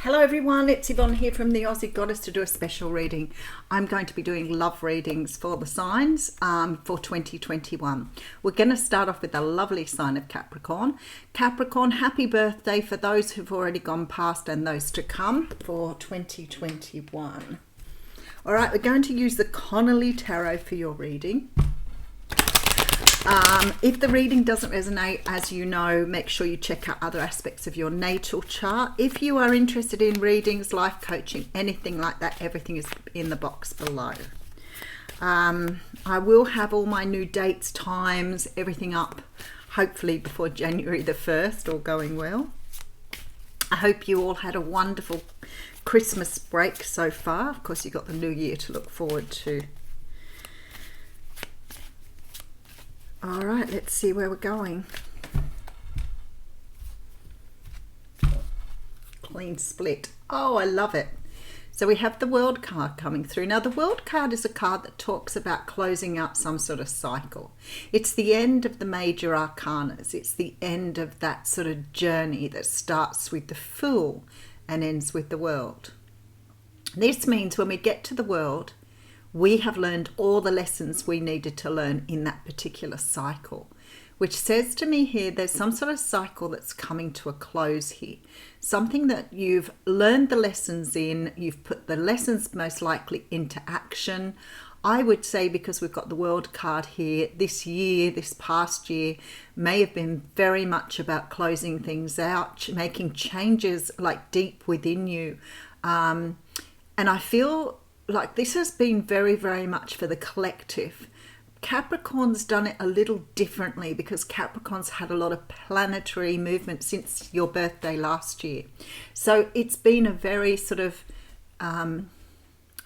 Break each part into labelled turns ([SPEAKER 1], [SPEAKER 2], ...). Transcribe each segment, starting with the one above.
[SPEAKER 1] Hello everyone, it's Yvonne here from the Aussie Goddess to do a special reading. I'm going to be doing love readings for the signs for 2021. We're going to start off with the lovely sign of Capricorn. Capricorn, happy birthday for those who've already gone past and those to come for 2021. All right, we're going to use the Connolly Tarot for your reading. If the reading doesn't resonate, as you know, make sure you check out other aspects of your natal chart. If you are interested in readings, life coaching, anything like that, everything is in the box below. I will have all my new dates, times, everything up, hopefully before January the 1st, all going well. I hope you all had a wonderful Christmas break so far. Of course, you've got the new year to look forward to. All right, let's see where we're going. Clean split. Oh, I love it. So we have the World card coming through. Now, the World card is a card that talks about closing out some sort of cycle. It's the end of the major arcanas. It's the end of that sort of journey that starts with the Fool and ends with the World. This means when we get to the World, we have learned all the lessons we needed to learn in that particular cycle, which says to me here there's some sort of cycle that's coming to a close here. Something that you've learned the lessons in, you've put the lessons most likely into action. I would say, because we've got the World card here, this year, this past year, may have been very much about closing things out, making changes like deep within you. And I feel like this has been very, very much for the collective. Capricorn's done it a little differently because Capricorn's had a lot of planetary movement since your birthday last year. So it's been a very sort of, I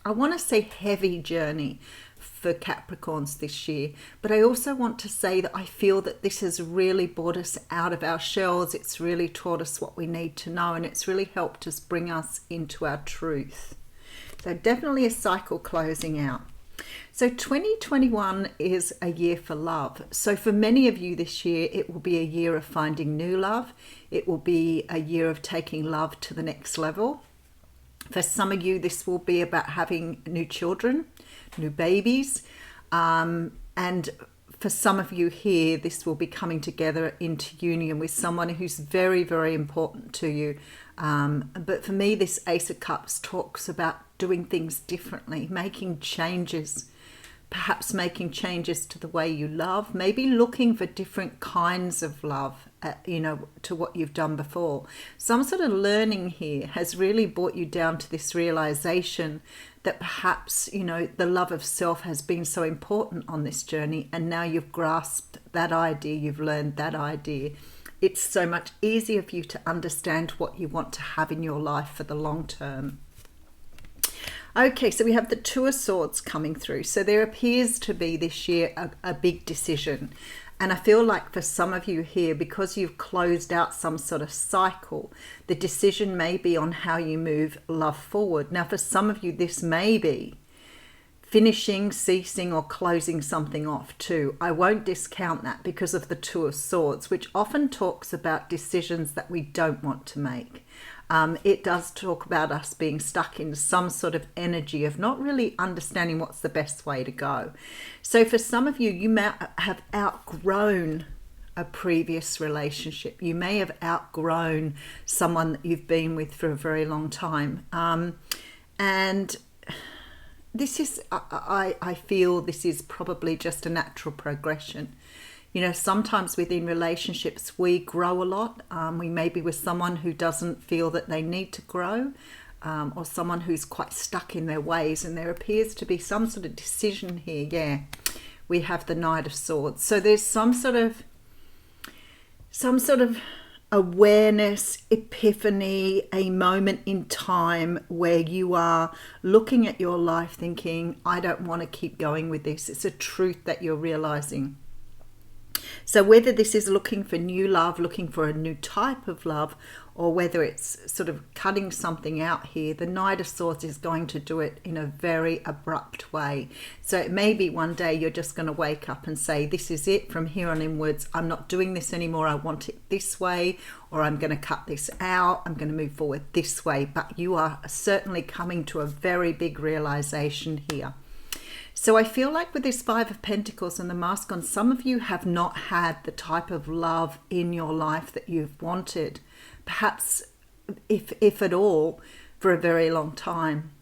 [SPEAKER 1] want to say heavy journey for Capricorns this year. But I also want to say that I feel that this has really brought us out of our shells. It's really taught us what we need to know, and it's really helped us bring us into our truth. So definitely a cycle closing out. So 2021 is a year for love. So for many of you this year, it will be a year of finding new love. It will be a year of taking love to the next level. For some of you, this will be about having new children, new babies. And for some of you here, this will be coming together into union with someone who's very, very important to you. But for me, this Ace of Cups talks about doing things differently, making changes, perhaps making changes to the way you love, maybe looking for different kinds of love, to what you've done before. Some sort of learning here has really brought you down to this realization that perhaps, the love of self has been so important on this journey, and now you've grasped that idea, you've learned that idea. It's so much easier for you to understand what you want to have in your life for the long term. Okay, so we have the Two of Swords coming through. So there appears to be this year a big decision. And I feel like for some of you here, because you've closed out some sort of cycle, the decision may be on how you move love forward. Now, for some of you, this may be finishing, ceasing, or closing something off too. I won't discount that because of the Two of Swords, which often talks about decisions that we don't want to make. It does talk about us being stuck in some sort of energy of not really understanding what's the best way to go. So for some of you, you may have outgrown a previous relationship. You may have outgrown someone that you've been with for a very long time. And this is, I feel this is probably just a natural progression. Sometimes within relationships, we grow a lot. We may be with someone who doesn't feel that they need to grow, or someone who's quite stuck in their ways. And there appears to be some sort of decision here. Yeah, we have the Knight of Swords. So there's some sort of awareness, epiphany, a moment in time where you are looking at your life thinking, I don't want to keep going with this. It's a truth that you're realizing. So whether this is looking for new love, looking for a new type of love, or whether it's sort of cutting something out here, the Knight of Swords is going to do it in a very abrupt way. So it may be one day you're just going to wake up and say, this is it, from here on inwards, I'm not doing this anymore, I want it this way, or I'm going to cut this out, I'm going to move forward this way. But you are certainly coming to a very big realization here. So I feel like with this Five of Pentacles and the Mask on, some of you have not had the type of love in your life that you've wanted, perhaps if at all, for a very long time.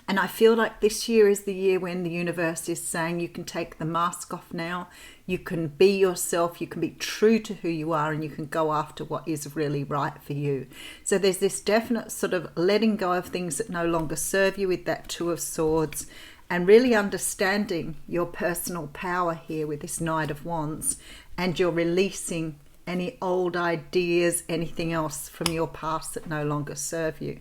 [SPEAKER 1] And I feel like this year is the year when the universe is saying you can take the mask off now, you can be yourself, you can be true to who you are, and you can go after what is really right for you. So there's this definite sort of letting go of things that no longer serve you with that Two of Swords, and really understanding your personal power here with this Knight of Wands, and you're releasing any old ideas, anything else from your past that no longer serve you.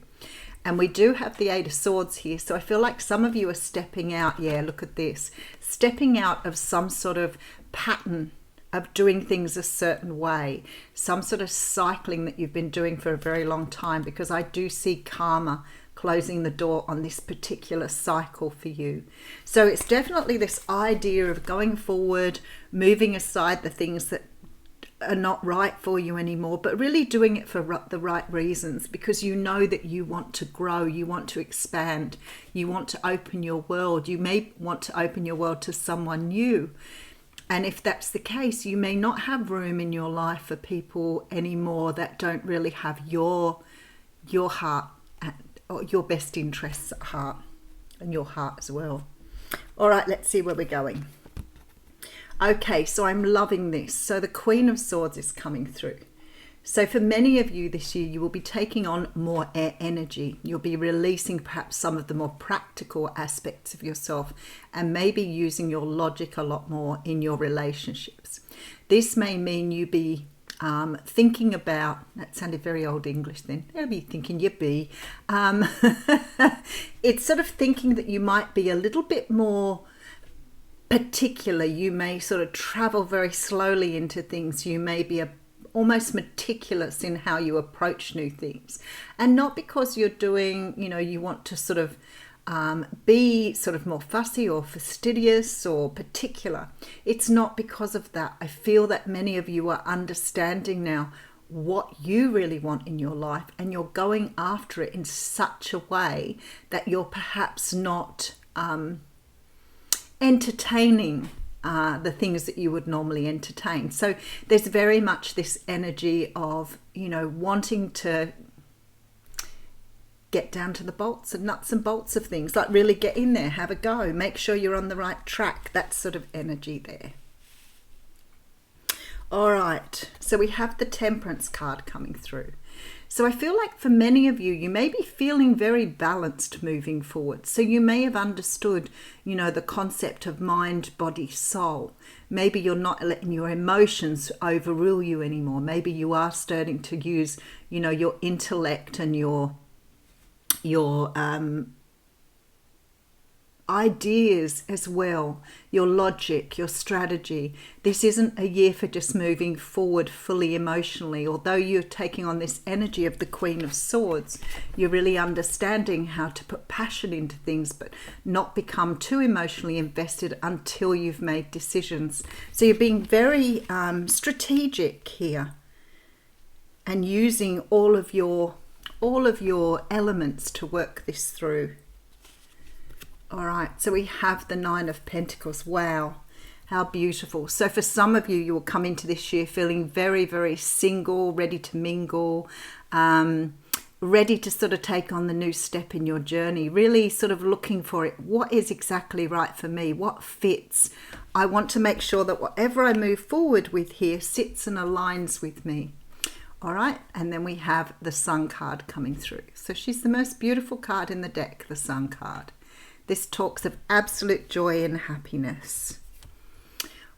[SPEAKER 1] And we do have the Eight of Swords here, so I feel like some of you are stepping out, yeah, look at this, stepping out of some sort of pattern of doing things a certain way, some sort of cycling that you've been doing for a very long time, because I do see karma closing the door on this particular cycle for you. So it's definitely this idea of going forward, moving aside the things that are not right for you anymore, but really doing it for the right reasons, because you know that you want to grow, you want to expand, you want to open your world. You may want to open your world to someone new. And if that's the case, you may not have room in your life for people anymore that don't really have your heart or your best interests at heart, and your heart as well. All right, let's see where we're going. Okay, so I'm loving this. So the Queen of Swords is coming through. So for many of you this year, you will be taking on more air energy. You'll be releasing perhaps some of the more practical aspects of yourself, and maybe using your logic a lot more in your relationships. This may mean you be thinking about, that sounded very old English then, it'll be thinking you be, it's sort of thinking that you might be a little bit more particular. You may sort of travel very slowly into things. You may be almost meticulous in how you approach new things, and not because you're doing, you want to sort of be sort of more fussy or fastidious or particular. It's not because of that. I feel that many of you are understanding now what you really want in your life, and you're going after it in such a way that you're perhaps not entertaining the things that you would normally entertain. So there's very much this energy of, wanting to get down to the bolts and nuts and bolts of things, like really get in there, have a go, make sure you're on the right track. That sort of energy there. All right, so we have the Temperance card coming through. So I feel like for many of you, you may be feeling very balanced moving forward. So you may have understood, the concept of mind, body, soul. Maybe you're not letting your emotions overrule you anymore. Maybe you are starting to use, your intellect and your ideas as well, your logic, your strategy. This isn't a year for just moving forward fully emotionally. Although you're taking on this energy of the Queen of Swords, you're really understanding how to put passion into things, but not become too emotionally invested until you've made decisions. So you're being very strategic here, and using all of your elements to work this through. All right, so we have the Nine of Pentacles. Wow, how beautiful. So for some of you, you will come into this year feeling very, very single, ready to mingle, ready to sort of take on the new step in your journey, really sort of looking for it. What is exactly right for me? What fits? I want to make sure that whatever I move forward with here sits and aligns with me. All right, and then we have the Sun card coming through. So she's the most beautiful card in the deck, the Sun card. This talks of absolute joy and happiness.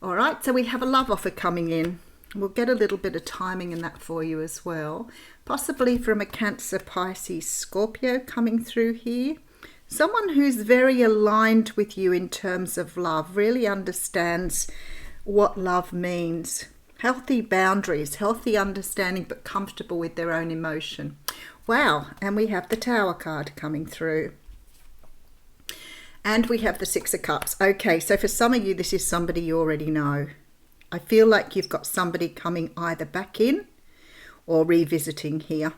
[SPEAKER 1] All right, so we have a love offer coming in. We'll get a little bit of timing in that for you as well. Possibly from a Cancer, Pisces, Scorpio coming through here. Someone who's very aligned with you in terms of love, really understands what love means. Healthy boundaries, healthy understanding, but comfortable with their own emotion. Wow, and we have the Tower card coming through. And we have the Six of Cups. Okay, so for some of you, this is somebody you already know. I feel like you've got somebody coming either back in or revisiting here.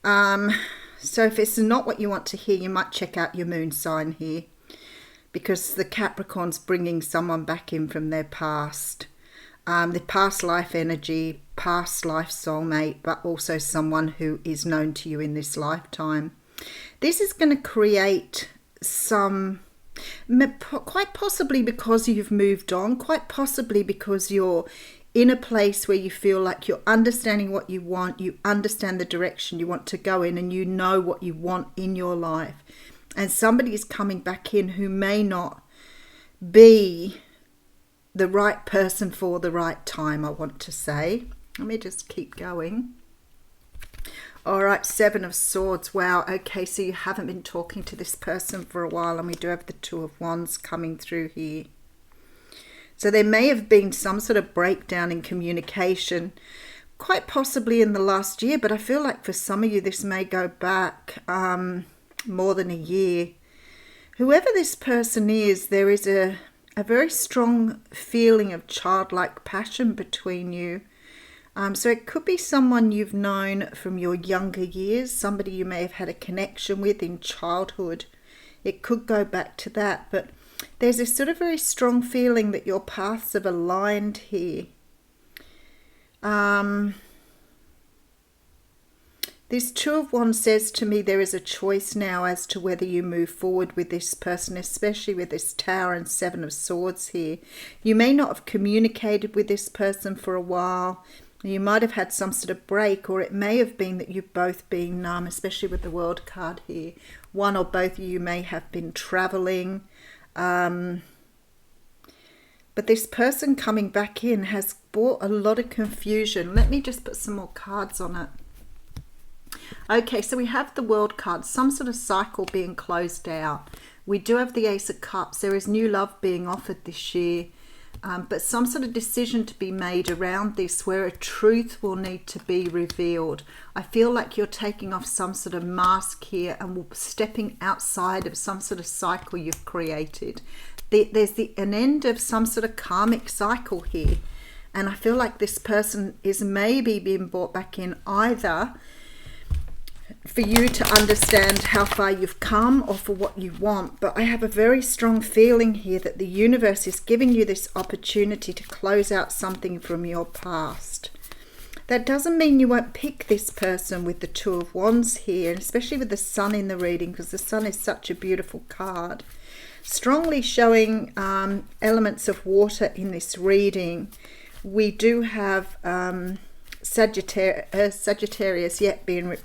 [SPEAKER 1] So if it's not what you want to hear, you might check out your moon sign here, because the Capricorn's bringing someone back in from their past. The past life energy, past life soulmate, but also someone who is known to you in this lifetime. This is going to create some, quite possibly because you've moved on, quite possibly because you're in a place where you feel like you're understanding what you want, you understand the direction you want to go in, and you know what you want in your life. And somebody is coming back in who may not be the right person for the right time, I want to say. Let me just keep going. All right, Seven of Swords. Wow, okay, so you haven't been talking to this person for a while, and we do have the Two of Wands coming through here. So there may have been some sort of breakdown in communication, quite possibly in the last year, but I feel like for some of you this may go back more than a year. Whoever this person is, there is a very strong feeling of childlike passion between you. So it could be someone you've known from your younger years, somebody you may have had a connection with in childhood. It could go back to that, but there's this sort of very strong feeling that your paths have aligned here. This Two of Wands says to me there is a choice now as to whether you move forward with this person, especially with this Tower and Seven of Swords here. You may not have communicated with this person for a while. You might have had some sort of break, or it may have been that you've both been, especially with the World card here, one or both of you may have been traveling. But this person coming back in has brought a lot of confusion. Let me just put some more cards on it. Okay, so we have the World card, some sort of cycle being closed out. We do have the Ace of Cups. There is new love being offered this year, but some sort of decision to be made around this where a truth will need to be revealed. I feel like you're taking off some sort of mask here and stepping outside of some sort of cycle you've created. There's an end of some sort of karmic cycle here, and I feel like this person is maybe being brought back in either for you to understand how far you've come or for what you want. But I have a very strong feeling here that the universe is giving you this opportunity to close out something from your past. That doesn't mean you won't pick this person with the Two of Wands here, especially with the Sun in the reading, because the Sun is such a beautiful card. Strongly showing elements of water in this reading. We do have Sagittarius yet being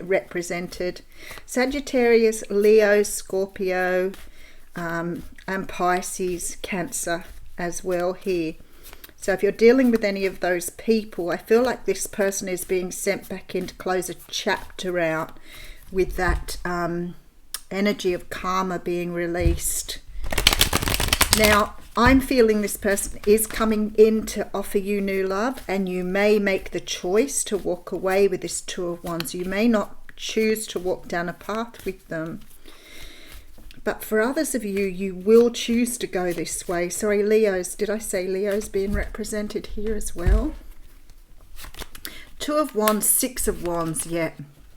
[SPEAKER 1] represented. Sagittarius, Leo, Scorpio, and Pisces, Cancer as well here. So if you're dealing with any of those people, I feel like this person is being sent back in to close a chapter out with that energy of karma being released. Now, I'm feeling this person is coming in to offer you new love, and you may make the choice to walk away with this Two of Wands. You may not choose to walk down a path with them, but for others of you, you will choose to go this way. Sorry, Leos. Did I say Leo's being represented here as well? Two of Wands, Six of Wands, yeah.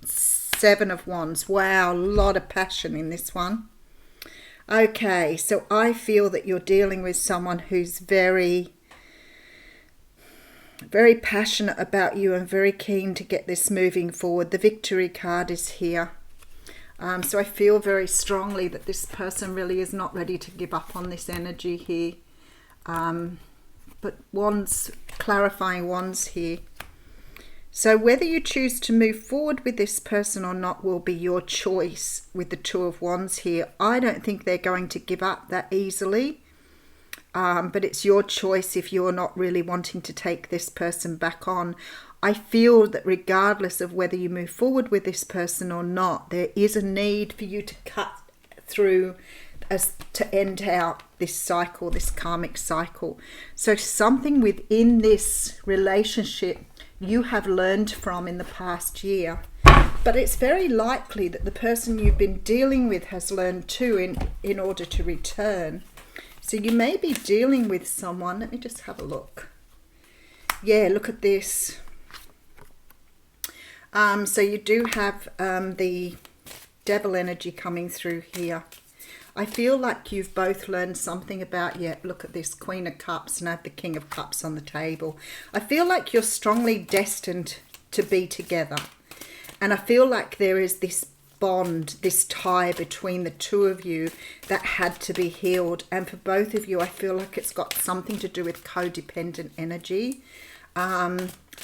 [SPEAKER 1] Seven of Wands. Wow, a lot of passion in this one. Okay, so I feel that you're dealing with someone who's very, very passionate about you and very keen to get this moving forward. The Victory card is here. So I feel very strongly that this person really is not ready to give up on this energy here. But Wands, clarifying Wands here. So whether you choose to move forward with this person or not will be your choice with the Two of Wands here. I don't think they're going to give up that easily. But it's your choice if you're not really wanting to take this person back on. I feel that regardless of whether you move forward with this person or not, there is a need for you to cut through as to end out this cycle, this karmic cycle. So something within this relationship you have learned from in the past year, but it's very likely that the person you've been dealing with has learned too in order to return. So you may be dealing with someone. Let me just have a look. Yeah, look at this. So you do have the devil energy coming through here. I feel like you've both learned something about, yeah, look at this, Queen of Cups, and I have the King of Cups on the table. I feel like you're strongly destined to be together. And I feel like there is this bond, this tie between the two of you that had to be healed. And for both of you, I feel like it's got something to do with codependent energy.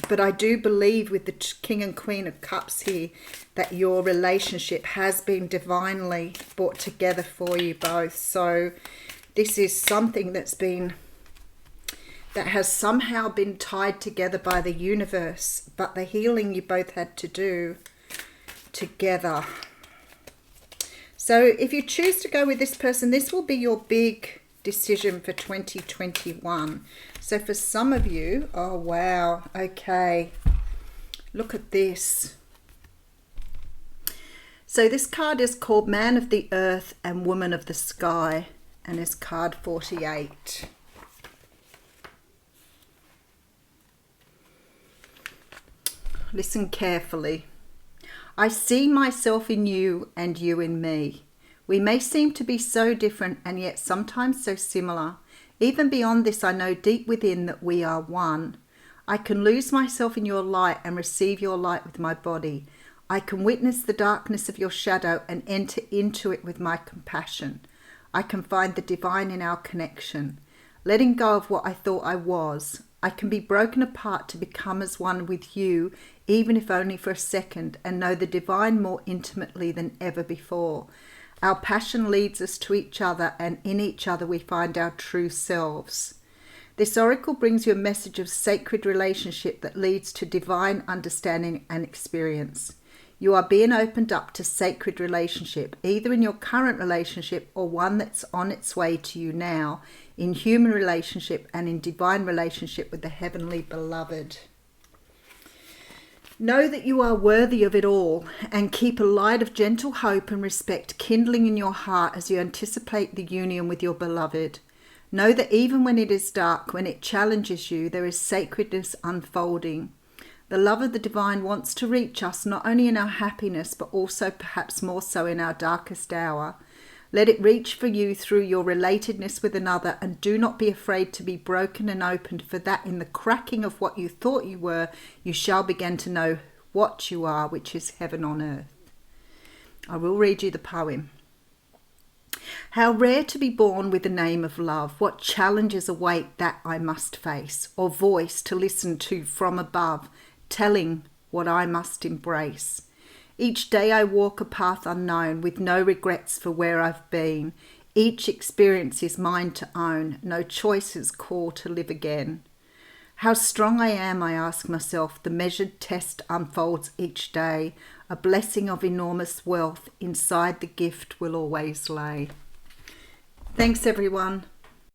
[SPEAKER 1] But I do believe with the King and Queen of Cups here that your relationship has been divinely brought together for you both. So this is something that has somehow been tied together by the universe, but the healing you both had to do together. So if you choose to go with this person, this will be your big decision for 2021. So for some of you, oh wow, okay, look at this. So this card is called Man of the Earth and Woman of the Sky, and is card 48. Listen carefully. I see myself in you and you in me. We may seem to be so different and yet sometimes so similar. Even beyond this, I know deep within that we are one. I can lose myself in your light and receive your light with my body. I can witness the darkness of your shadow and enter into it with my compassion. I can find the divine in our connection. Letting go of what I thought I was, I can be broken apart to become as one with you, even if only for a second, and know the divine more intimately than ever before. Our passion leads us to each other, and in each other we find our true selves. This oracle brings you a message of sacred relationship that leads to divine understanding and experience. You are being opened up to sacred relationship, either in your current relationship or one that's on its way to you now, in human relationship and in divine relationship with the heavenly beloved. Know that you are worthy of it all, and keep a light of gentle hope and respect kindling in your heart as you anticipate the union with your beloved. Know that even when it is dark, when it challenges you, there is sacredness unfolding. The love of the divine wants to reach us not only in our happiness, but also perhaps more so in our darkest hour. Let it reach for you through your relatedness with another, and do not be afraid to be broken and opened, for that in the cracking of what you thought you were, you shall begin to know what you are, which is heaven on earth. I will read you the poem. How rare to be born with the name of love, what challenges await that I must face, or voice to listen to from above, telling what I must embrace. Each day I walk a path unknown, with no regrets for where I've been. Each experience is mine to own, no choices call to live again. How strong I am, I ask myself, the measured test unfolds each day. A blessing of enormous wealth inside the gift will always lay. Thanks everyone.